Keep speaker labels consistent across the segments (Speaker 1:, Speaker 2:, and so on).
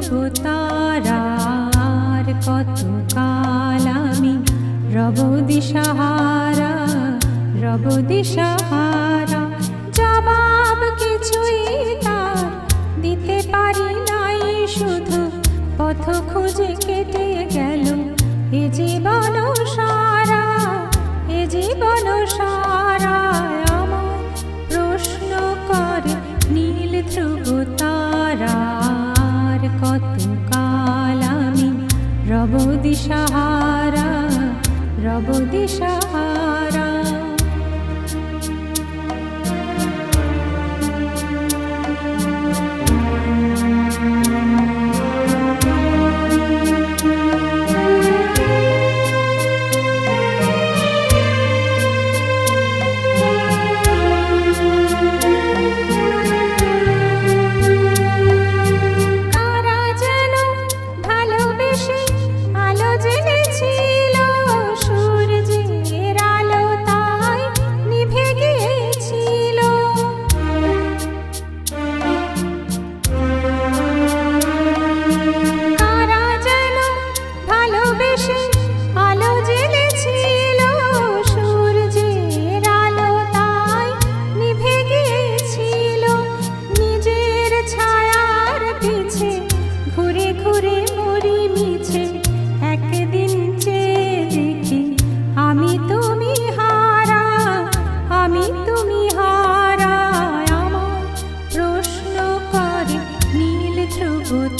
Speaker 1: ধ্রুব তারার কত কাল আমি রব দিশাহারা, রব দিশাহারা। জবাব কিছুই তার দিতে পারি নাই, শুধু পথ খুঁজে কেটে গেল এ জীবন সারা, এ জীবন সারা। আমার প্রশ্ন করে নীল ধ্রুব তারার কত কাল আমি রব দিশাহারা, রব দিশাহারা।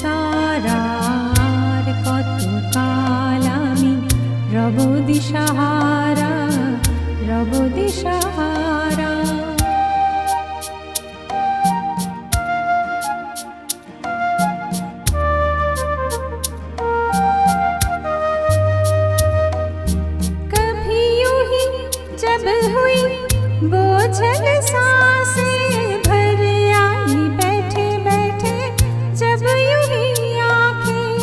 Speaker 1: তারার কত কাল আমি রব দিশাহারা, রব দিশাহারা। कभी यूं ही जब हुई बोझल सांसें भर आई बैठे बैठे, जब यूं ही आँखें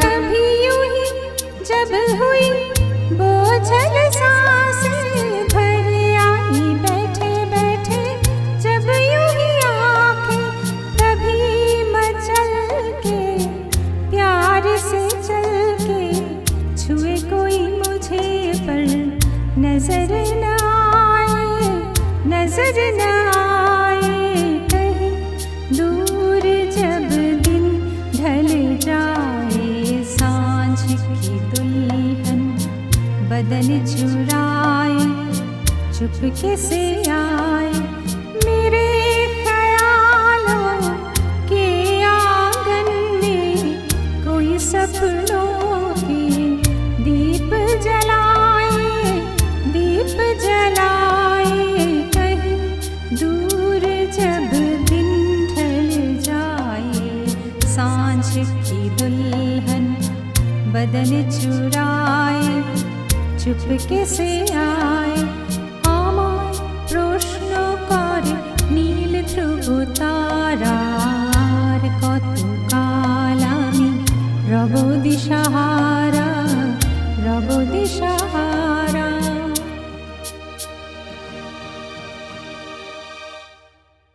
Speaker 1: कभी यूं ही जब हुई बोझल सांसें भर आई बैठे बैठे, जब यूं ही आँखें तभी मचल के प्यार से चल के छुए कोई मुझे पर नजर न आए, नजर न आए। कहीं दूर जब दिन ढल जाए, सांझ की दुल्हन बदन चुराए चुपके से आए मेरे ख्यालों के आंगन में, कोई सपनों के दीप जलाए, दीप जलाए। कहीं दूर जब दिन ढल जाए, सांझ की दुल्हन बदन चुराए चुपके से आए। আমার প্রশ্ন